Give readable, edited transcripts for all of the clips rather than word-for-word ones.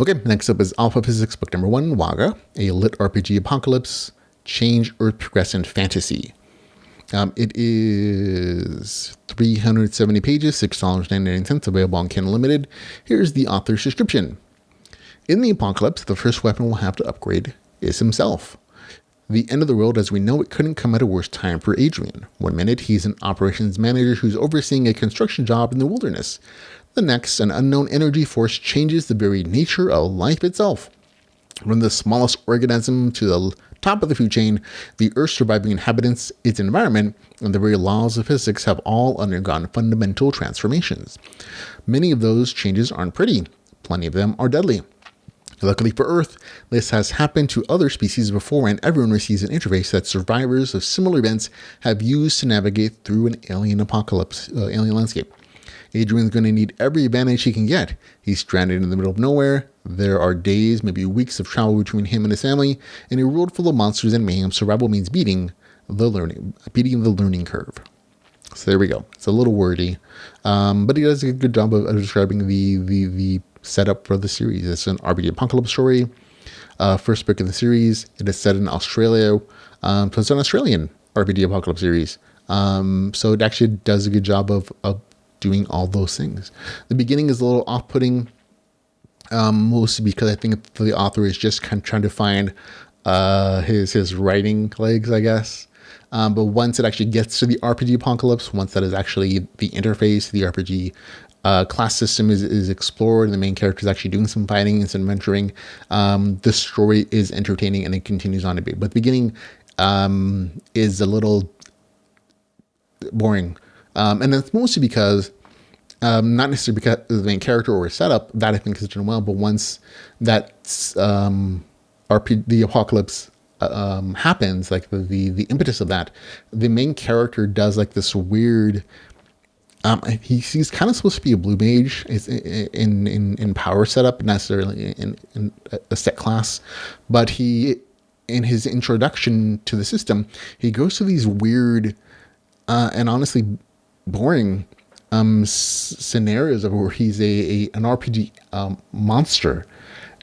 Okay, next up is Alpha Physics Book Number 1, Wagga, a LITrpg Apocalypse, Change, Earth, Progression, Fantasy. It is 370 pages, $6.99, available on Kindle Limited. Here's the author's description. In the apocalypse, the first weapon we'll have to upgrade is himself. The end of the world as we know it couldn't come at a worse time for Adrian. One minute, he's an operations manager who's overseeing a construction job in the wilderness. The next, an unknown energy force changes the very nature of life itself. From the smallest organism to the top of the food chain, the Earth's surviving inhabitants, its environment, and the very laws of physics have all undergone fundamental transformations. Many of those changes aren't pretty. Plenty of them are deadly. Luckily for Earth, this has happened to other species before, and everyone receives an interface that survivors of similar events have used to navigate through an alien apocalypse, alien landscape. Adrian's going to need every advantage he can get. He's stranded in the middle of nowhere. There are days, maybe weeks of travel between him and his family. In a world full of monsters and mayhem, survival means beating the learning curve. So there we go. It's a little wordy, but he does a good job of describing the setup for the series. It's an RPG Apocalypse story. First book in the series. It is set in Australia. So it's an Australian RPG Apocalypse series. So it actually does a good job of doing all those things. The beginning is a little off-putting, mostly because I think the author is just kind of trying to find his writing legs, I guess. But once it actually gets to the RPG Apocalypse, once that is actually the interface, the RPG class system is explored, and the main character is actually doing some fighting and some adventuring, the story is entertaining and it continues on to be. But the beginning is a little boring. And that's mostly because, not necessarily because of the main character or setup, that I think is done well, but once that the apocalypse happens, like the impetus of that, the main character does like this weird, he's kind of supposed to be a blue mage in power setup, not necessarily in a set class, but he, in his introduction to the system, he goes to these weird and honestly boring scenarios of where he's an RPG monster,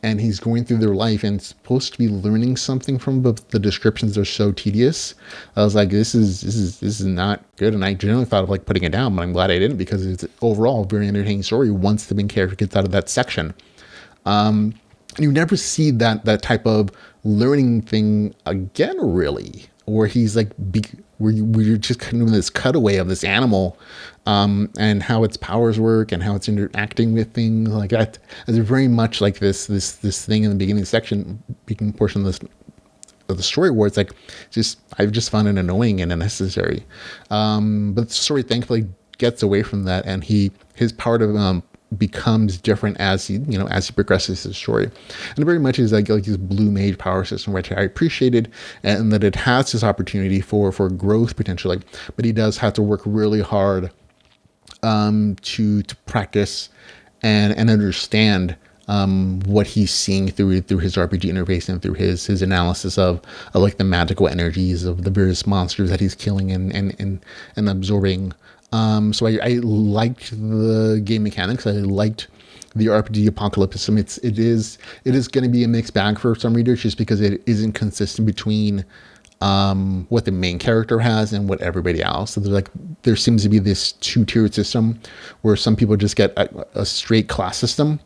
and he's going through their life and supposed to be learning something from, but the descriptions are so tedious. I was like, this is not good, and I generally thought of like putting it down, but I'm glad I didn't, because it's overall a very entertaining story once the main character gets out of that section. And you never see that type of learning thing again, really, where he's like where you're just kind of in this cutaway of this animal, and how its powers work and how it's interacting with things like that. It's very much like this thing in the beginning portion of the story where it's like, I've just found it annoying and unnecessary. But the story thankfully gets away from that, and his power to becomes different as he progresses his story, and it very much is like his blue mage power system, which I appreciated, and that it has this opportunity for growth potentially, but he does have to work really hard to practice and understand what he's seeing through his RPG interface and through his analysis of like the magical energies of the various monsters that he's killing and absorbing. So I liked the game mechanics. I liked the RPG Apocalypse system. It is going to be a mixed bag for some readers, just because it isn't consistent between what the main character has and what everybody else. So there seems to be this two-tiered system where some people just get a straight class system,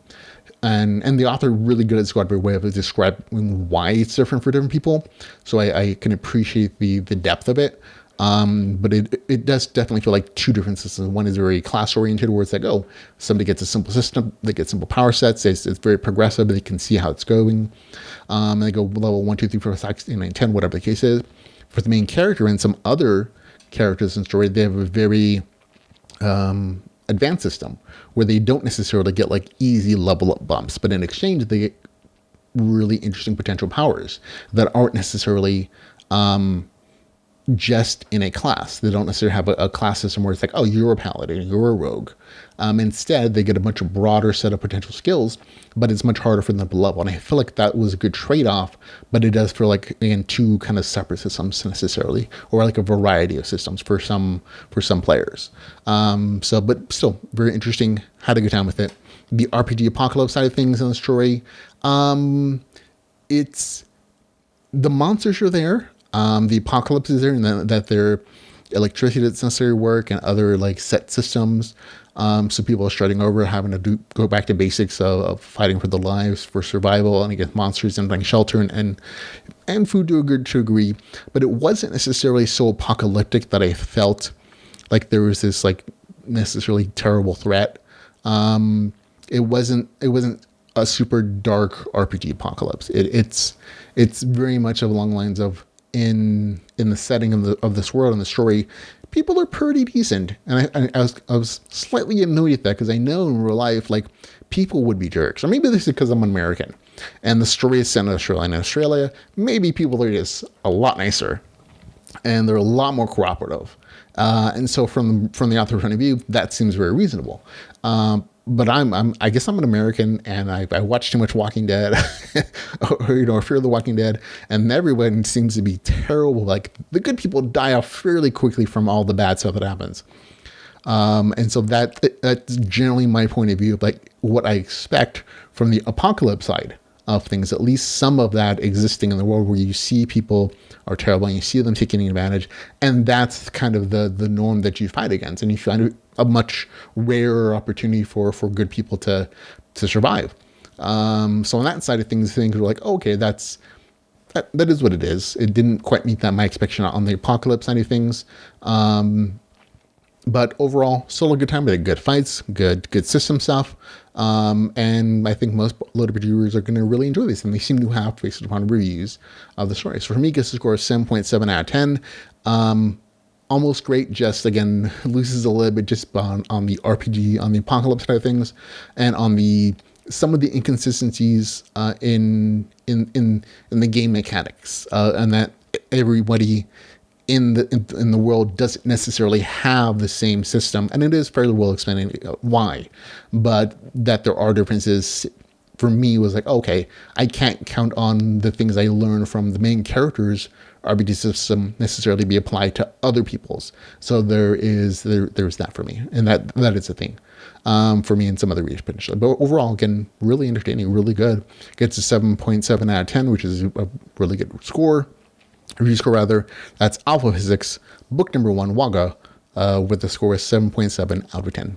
and the author really good at this way of describing why it's different for different people. So I can appreciate the depth of it. But it does definitely feel like two different systems. One is very class oriented, where it's like, oh, somebody gets a simple system, they get simple power sets, it's very progressive, they can see how it's going. And they go level 1, 2, 3, 4, 5, 6, 8, 9, 10, whatever the case is. For the main character and some other characters in the story, they have a very advanced system where they don't necessarily get like easy level up bumps, but in exchange, they get really interesting potential powers that aren't necessarily just in a class. They don't necessarily have a class system where it's like, oh, you're a paladin, you're a rogue. Instead, they get a much broader set of potential skills, but it's much harder for them to level. And I feel like that was a good trade-off, but it does feel like, again, two kind of separate systems necessarily, or like a variety of systems for some players. But still, very interesting. Had a good time with it. The RPG Apocalypse side of things in the story, it's the monsters are there. The apocalypse is there, and that their electricity that's necessary to work and other like set systems. So people are starting over, having to go back to basics of fighting for their lives, for survival, and against monsters and like shelter and food to a good degree. But it wasn't necessarily so apocalyptic that I felt like there was this like necessarily terrible threat. It wasn't a super dark RPG apocalypse. It's very much along the lines of in the setting of this world and the story, people are pretty decent. And I was slightly annoyed at that because I know in real life, like, people would be jerks. Or maybe this is because I'm American and the story is set in Australia. And in Australia, maybe people are just a lot nicer and they're a lot more cooperative. And so from the author's point of view, that seems very reasonable. But I guess I'm an American and I watch too much Walking Dead or Fear of the Walking Dead, and everyone seems to be terrible. Like, the good people die off fairly quickly from all the bad stuff that happens. And so that's generally my point of view of like what I expect from the apocalypse side of things, at least some of that existing in the world where you see people are terrible and you see them taking advantage. And that's kind of the norm that you fight against. And you find a much rarer opportunity for good people to survive. So on that side of things are like, okay, that is what it is. It didn't quite meet my expectation on the apocalypse side of things. But overall, still a good time. They had good fights, good system stuff. And I think most LITrpg reviewers are going to really enjoy this, and they seem to have based upon reviews of the story. So for me, I guess the score is 7.7 out of 10. Almost great, just again, loses a little bit just on the RPG, on the apocalypse side of things, and on some of the inconsistencies in the game mechanics, and that everybody in the world doesn't necessarily have the same system, and it is fairly well explained why, but that there are differences for me was like, okay, I can't count on the things I learned from the main character's RPG system necessarily be applied to other people's. So there's that for me, and that is a thing for me and some other readers potentially. But overall, again, really entertaining, really good. Gets a 7.7 out of 10, which is a really good review score rather. That's Alpha Physics, book number 1, Wagga, with the score of 7.7 out of 10.